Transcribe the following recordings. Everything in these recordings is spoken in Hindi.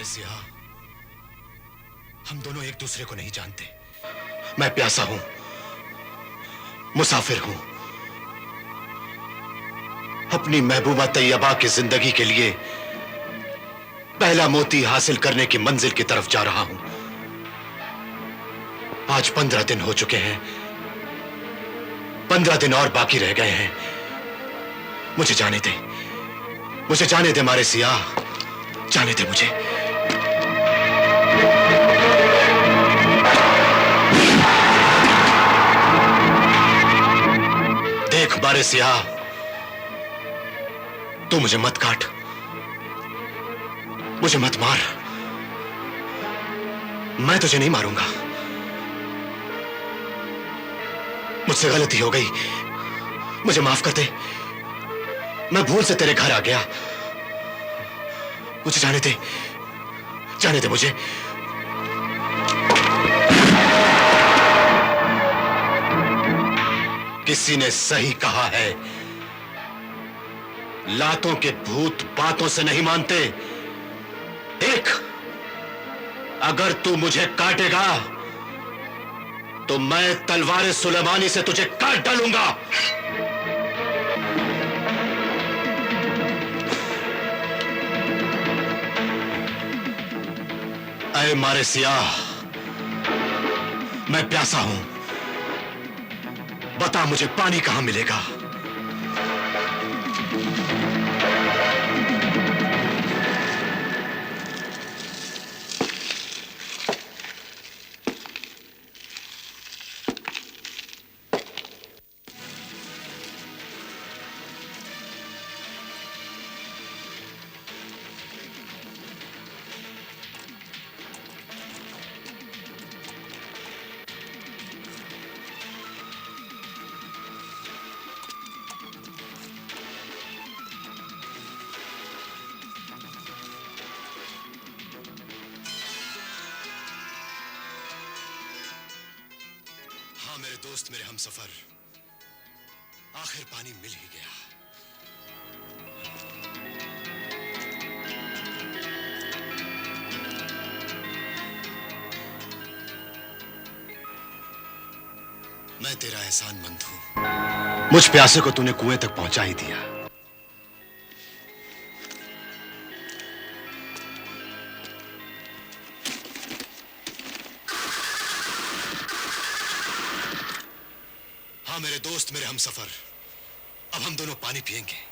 मारे सिया, हम दोनों एक दूसरे को नहीं जानते। मैं प्यासा हूं, मुसाफिर हूं, अपनी महबूबा तैयबा की जिंदगी के लिए पहला मोती हासिल करने की मंजिल की तरफ जा रहा हूं। आज 15 दिन हो चुके हैं, 15 दिन और बाकी रह गए हैं। मुझे जाने दे, मुझे जाने दे मारे सिया, जाने दे मुझे। देख मारे सिया, तू मुझे मत काट, मुझे मत मार, मैं तुझे नहीं मारूंगा। मुझसे गलती हो गई, मुझे माफ कर दे। मैं भूल से तेरे घर आ गया, मुझे जाने दे, जाने दे मुझे। किसी ने सही कहा है, लातों के भूत बातों से नहीं मानते। देख, अगर तू मुझे काटेगा तो मैं तलवार सुलेमानी से तुझे काट डालूंगा। ऐ मारे सियाह, मैं प्यासा हूं, बता मुझे पानी कहां मिलेगा। हाँ मेरे दोस्त, मेरे हमसफर, आखिर पानी मिल ही गया। मैं तेरा एहसानमंद हूं, मुझ प्यासे को तूने कुएं तक पहुंचा ही दिया। हाँ मेरे दोस्त, मेरे हमसफर, अब हम दोनों पानी पिएंगे।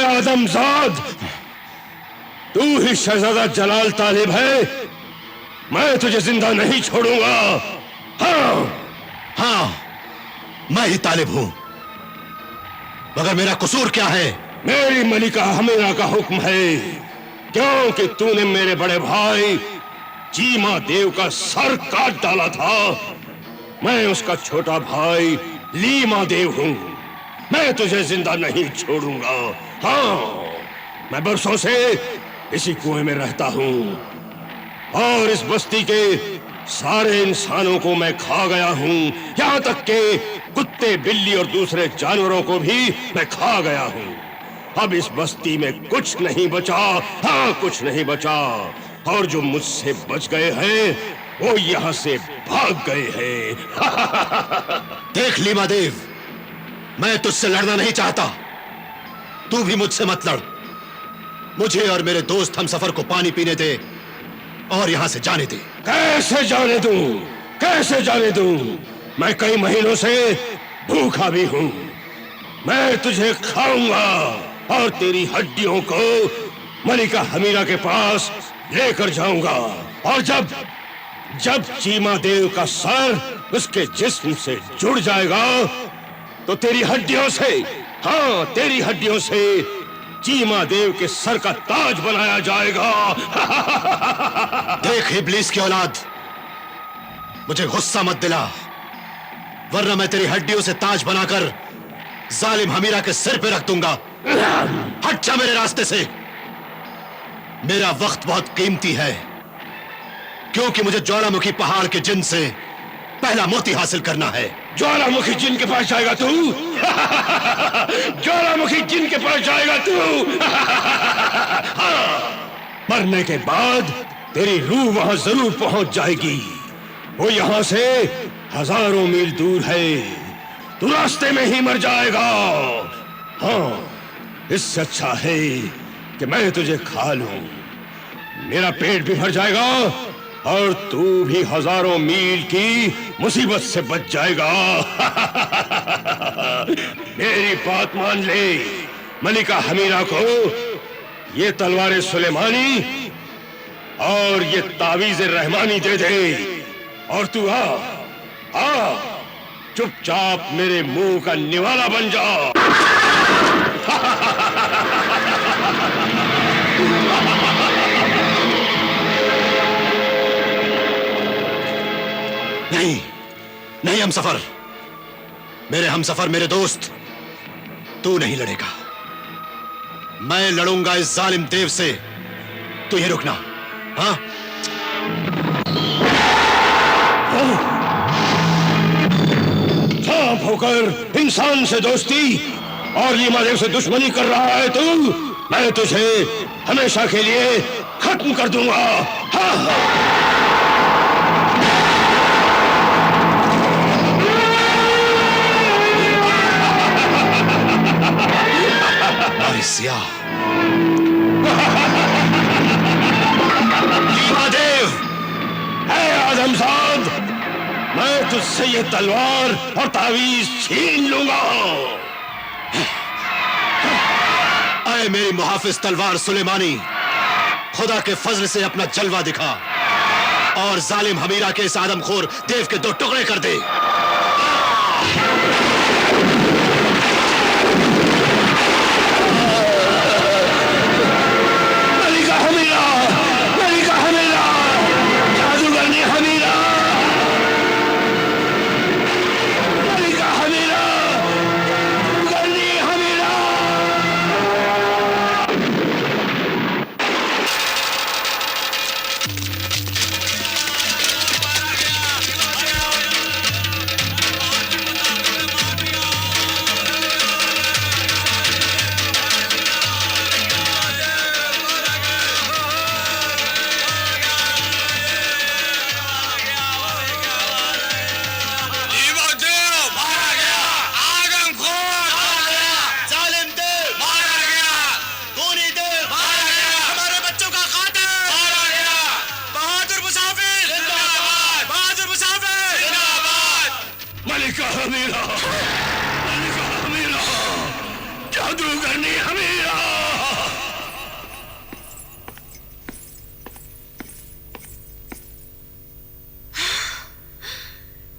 आदमजाद, तू ही शहजादा जलाल तालिब है। मैं तुझे जिंदा नहीं छोड़ूंगा। हाँ, मैं ही तालिब हूं, मगर मेरा कसूर क्या है? मेरी मलिका हमीरा का हुक्म है, क्योंकि तूने मेरे बड़े भाई चीमा देव का सर काट डाला था। मैं उसका छोटा भाई लीमा देव हूं, मैं तुझे जिंदा नहीं छोड़ूंगा। हाँ, मैं बरसों से इसी कुएं में रहता हूं और इस बस्ती के सारे इंसानों को मैं खा गया हूं, यहां तक के कुत्ते, बिल्ली और दूसरे जानवरों को भी मैं खा गया हूं। अब इस बस्ती में कुछ नहीं बचा, हाँ कुछ नहीं बचा, और जो मुझसे बच गए हैं वो यहां से भाग गए हैं। देख लीमा देव, मैं तुझसे लड़ना नहीं चाहता, तू भी मुझसे मत लड़। मुझे और मेरे दोस्त हमसफर को पानी पीने दे और यहां से जाने दे। कैसे जाने दूं, कैसे जाने दूं? मैं कई महीनों से भूखा भी हूं। मैं तुझे खाऊंगा और तेरी हड्डियों को मलिका हमीरा के पास लेकर जाऊंगा। और जब जब चीमा देव का सर उसके जिस्म से जुड़ जाएगा तो तेरी हड्डियों से, हाँ तेरी हड्डियों से चीमा देव के सर का ताज बनाया जाएगा। देख इब्लीस की औलाद, मुझे गुस्सा मत दिला, वरना मैं तेरी हड्डियों से ताज बनाकर जालिम हमीरा के सिर पे रख दूंगा। हट जा मेरे रास्ते से। मेरा वक्त बहुत कीमती है, क्योंकि मुझे ज्वालामुखी पहाड़ के जिन से पहला मोती हासिल करना है। ज्वालामुखी जिन के पास जाएगा तू? ज्वालामुखी जिन के पास जाएगा तू? मरने के बाद तेरी रूह वहां जरूर पहुंच जाएगी। वो यहां से हजारों मील दूर है, तू रास्ते में ही मर जाएगा। हाँ, इससे अच्छा है कि मैं तुझे खा लूं। मेरा पेट भी भर जाएगा और तू भी हजारों मील की मुसीबत से बच जाएगा। मेरी बात मान ले, मलिका हमीरा को ये तलवार सुलेमानी और ये तावीज रहमानी दे दे, और तू आ चुपचाप मेरे मुंह का निवाला बन जा। नहीं नहीं हमसफर, मेरे हमसफर, मेरे दोस्त, तू नहीं लड़ेगा। मैं लड़ूंगा इस जालिम देव से, तू ये रुकना। हाँ, सांप होकर इंसान से दोस्ती और लीमा देव से दुश्मनी कर रहा है तू। मैं तुझे हमेशा के लिए खत्म कर दूंगा। हाँ। सिया लीमा देव, है आदमजाद, मैं तुझसे ये तलवार और तावीज छीन लूंगा। आए मेरी मुहाफिज तलवार सुलेमानी, खुदा के फजल से अपना जलवा दिखा और जालिम हमीरा के इस आदमखोर देव के 2 टुकड़े कर दे। मलिका हमीरा, मलिका हमीरा, जादूगरनी हमीरा।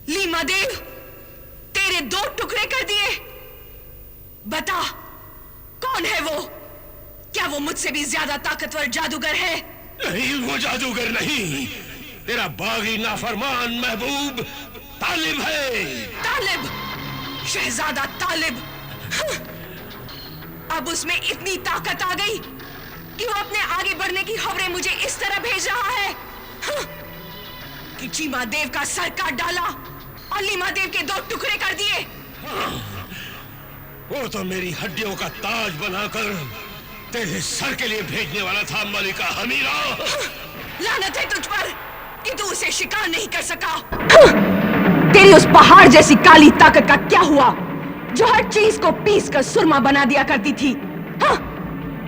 लीमा देव, तेरे 2 टुकड़े कर दिए। बता, कौन है वो? क्या वो मुझसे भी ज्यादा ताकतवर जादूगर है? नहीं, वो जादूगर नहीं, तेरा बागी नाफरमान महबूब तालिब है। तालिब? शहजादा तालिब? अब उसमें इतनी ताकत आ गई कि वो अपने आगे बढ़ने की खबरें मुझे इस तरह भेज रहा है कि चीमा देव का सर काट डाला और लीमा देव के 2 टुकड़े कर दिए। वो तो मेरी हड्डियों का ताज बनाकर तेरे सर के लिए भेजने वाला था मलिका हमीरा। लानत है तुझ पर कि तू उसे शिकार नहीं कर सका। तेरी उस पहाड़ जैसी काली ताकत का क्या हुआ जो हर चीज को पीस कर सुरमा बना दिया करती थी? हाँ?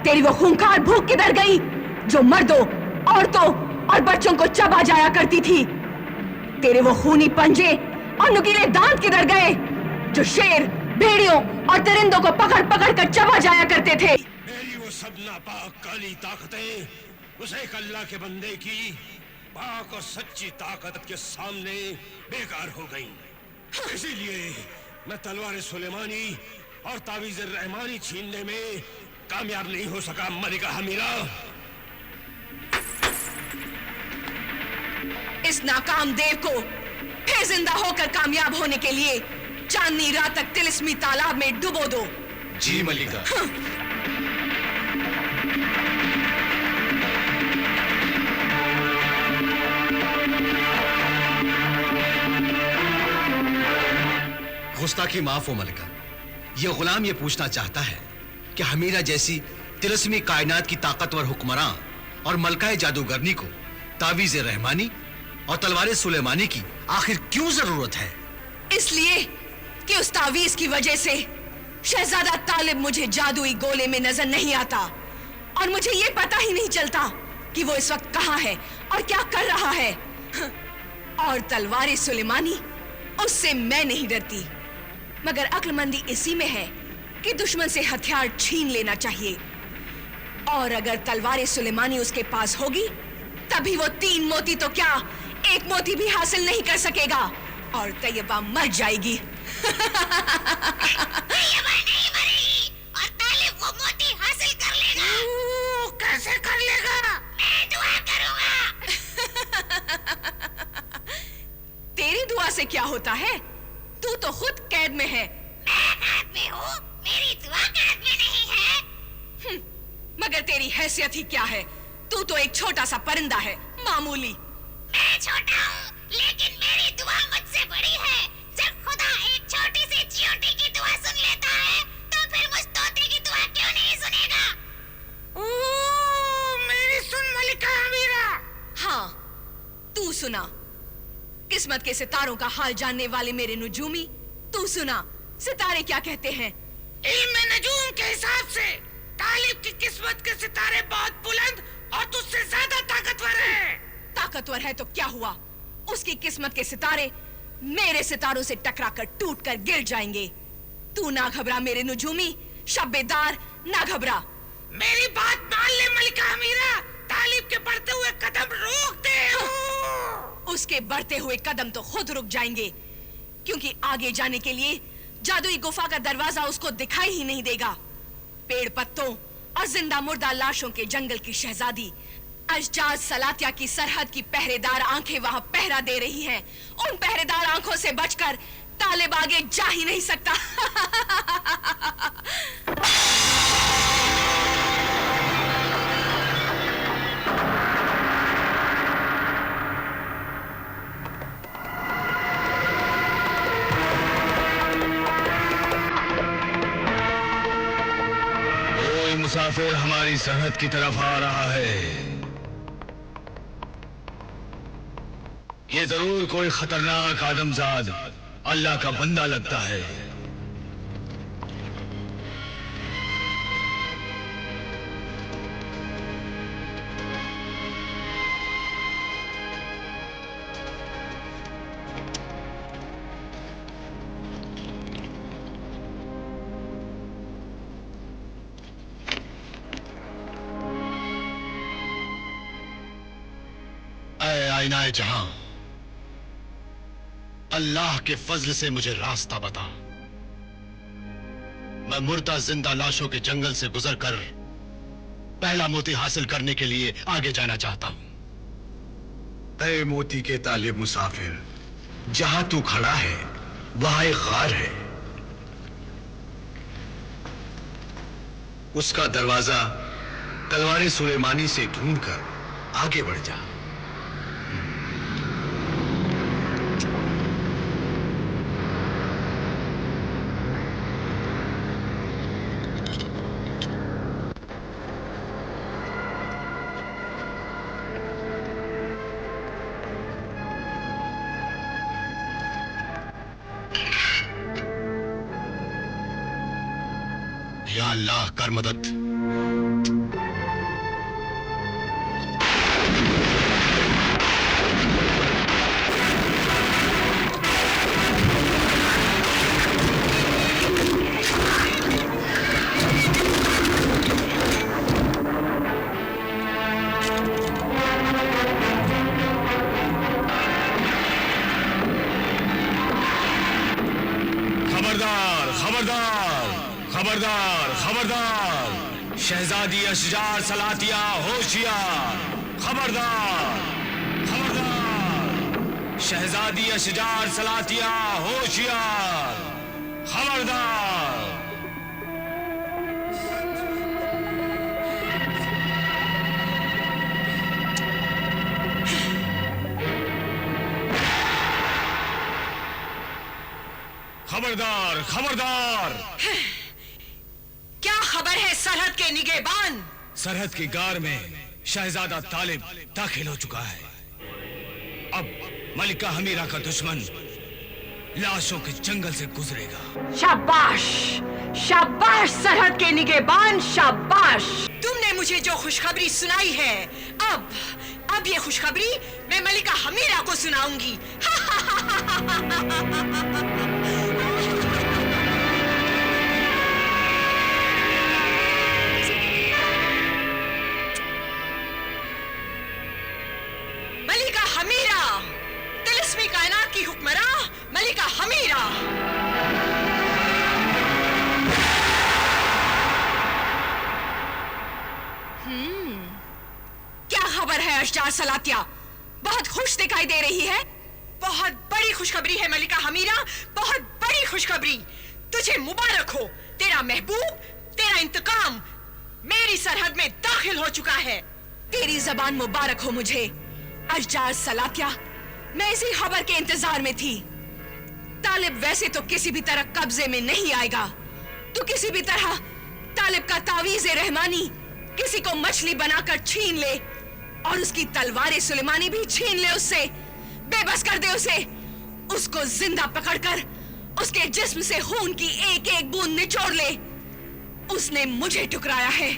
तेरी वो खूंखार भूख किधर गई जो मर्दों, औरतों और बच्चों को चबा जाया करती थी? तेरे वो खूनी पंजे और नुकीले दांत किधर गए जो शेर, भेड़ियों और दरिंदों को पकड़ पकड़ कर चबा जाया करते थे? मेरी वो सब नापाक काली ताकतें उसे एक अल्लाह के बंदे की पाक और सच्ची ताकत के सामने बेकार हो गई। इसीलिए मैं तलवार सुलेमानी और तावीज़ रहमानी छीनने में कामयाब नहीं हो सका मलिका हमीरा। इस नाकाम देव को फिर जिंदा होकर कामयाब होने के लिए चांदनी रात तक तिलिस्मी तालाब में डुबो दो। जी मलिका। गुस्ताखी माफ हो मलिका। ये गुलाम ये पूछना चाहता है कि हमीरा जैसी तिलस्मी कायनात की ताकतवर हुक्मरां और मलकाए जादूगरनी को तावीज़ रहमानी और तलवार सुलेमानी की आखिर क्यों जरूरत है? इसलिए कि उस तावीज की वजह से शहजादा तालिब मुझे जादुई गोले में नजर नहीं आता और मुझे ये पता ही नहीं चलता कि वो इस वक्त कहाँ है और क्या कर रहा है। और तलवार सुलेमानी, उससे मैं नहीं डरती, मगर अक्लमंदी इसी में है कि दुश्मन से हथियार छीन लेना चाहिए। और अगर तलवार सुलेमानी उसके पास होगी तभी वो 3 मोती तो क्या 1 मोती भी हासिल नहीं कर सकेगा और तैयबा मर जाएगी। तैयबा नहीं मरेगी और तालिब वो मोती हासिल कर लेगा। कैसे कर लेगा? मैं दुआ करूंगा। तेरी दुआ से क्या होता है? तू तो खुद कैद में है। मैं कैद में हूँ, मेरी दुआ कैद में नहीं है। मगर तेरी हैसियत ही क्या है? तू तो एक छोटा सा परिंदा है, मामूली। मैं छोटा हूँ, लेकिन मेरी दुआ मुझसे बड़ी है। जब खुदा एक छोटी सी चींटी की दुआ सुन लेता है, तो फिर मुझ तोते की दुआ क्यों नहीं सुनेगा? मेरी सुन मलिका हमीरा। हाँ, तू सुना। किस्मत के सितारों का हाल जानने वाले मेरे नुजूमी, तू सुना सितारे क्या कहते हैं। इल्म नजूम के हिसाब से तालिब की किस्मत के सितारे बहुत बुलंद और तुझसे ज्यादा ताकतवर है। ताकतवर है तो क्या हुआ? उसकी किस्मत के सितारे मेरे सितारों से टकराकर टूटकर गिर जाएंगे। तू ना घबरा मेरे नुजूमी, शब्बेदार ना घबरा। मेरी बात मान ले मलिका हमीरा, तालिब के बढ़ते हुए कदम रोक दे। उसके बढ़ते हुए कदम तो खुद रुक जाएंगे, क्योंकि आगे जाने के लिए जादुई गुफा का दरवाजा उसको दिखाई ही नहीं देगा। पेड़ पत्तों और जिंदा मुर्दा लाशों के जंगल की शहजादी अजजाज सलातिया की सरहद की पहरेदार आंखें वहां पहरा दे रही हैं। उन पहरेदार आंखों से बचकर तालिब आगे जा ही नहीं सकता। कोई मुसाफिर हमारी सरहद की तरफ आ रहा है। ये जरूर कोई खतरनाक आदमजाद अल्लाह का बंदा लगता है। ऐ आईनाए जहां, अल्लाह के फजल से मुझे रास्ता बता। मैं मुर्दा जिंदा लाशों के जंगल से गुजरकर पहला मोती हासिल करने के लिए आगे जाना चाहता हूं। ऐ मोती के तालिब मुसाफिर, जहां तू खड़ा है वहां एक गार है। उसका दरवाजा तलवार सुलेमानी से ढूंढकर आगे बढ़ जा। या अल्लाह कर मदद। खबरदार खबरदार खबरदार, शहजादी अशजार सलातिया होशियार। खबरदार खबरदार, शहजादी अशजार सलातिया होशियार। खबरदार। खबरदार खबरदार। क्या खबर है सरहद के निगहबान? सरहद की गार में शहजादा तालिब दाखिल हो चुका है। अब मलिका हमीरा का दुश्मन लाशों के जंगल से गुजरेगा। शाबाश शाबाश सरहद के निगहबान, शाबाश। तुमने मुझे जो खुशखबरी सुनाई है, अब ये खुशखबरी मैं मलिका हमीरा को सुनाऊंगी। मलिका हमीरा, तिलिस्मी कायनात की हुक्मरां मलिका हमीरा। क्या खबर है अशजार सलातिया? बहुत खुश दिखाई दे रही है। बहुत बड़ी खुशखबरी है मलिका हमीरा, बहुत बड़ी खुशखबरी। तुझे मुबारक हो, तेरा महबूब, तेरा इंतकाम मेरी सरहद में दाखिल हो चुका है। तेरी जबान मुबारक हो मुझे अशजार सलातिया। मैं इसी खबर के इंतजार में थी। तालिब वैसे तो किसी भी तरह कब्जे में नहीं आएगा। तो किसी भी तरह तालिब का तावीज़े रहमानी किसी को मछली बनाकर छीन ले और उसकी तलवार सुलेमानी भी छीन ले उससे, बेबस कर दे उसे। उसको जिंदा पकड़कर उसके जिस्म से खून की एक एक बूंद निचोड़ ले। उसने मुझे ठुकराया है,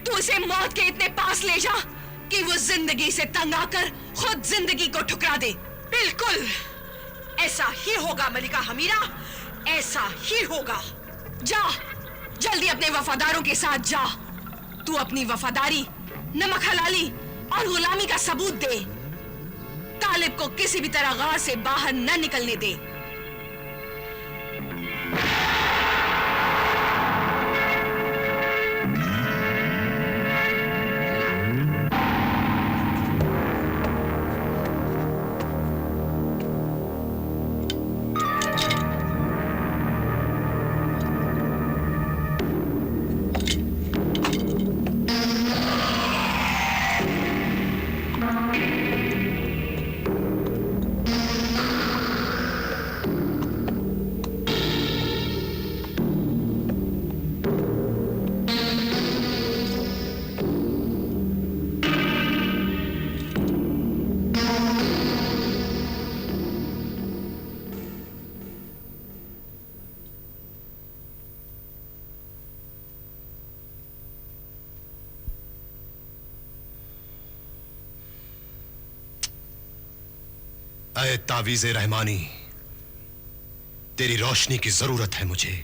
तू उसे मौत के इतने पास ले जा कि वो जिंदगी से तंग आकर खुद जिंदगी को ठुकरा दे। बिल्कुल ऐसा ही होगा मलिका हमीरा, ऐसा ही होगा। जा जल्दी अपने वफादारों के साथ जा। तू अपनी वफादारी, नमक हलाली और गुलामी का सबूत दे। तालिब को किसी भी तरह गार से बाहर न निकलने दे। ऐ तावीज़े रहमानी, तेरी रोशनी की जरूरत है मुझे।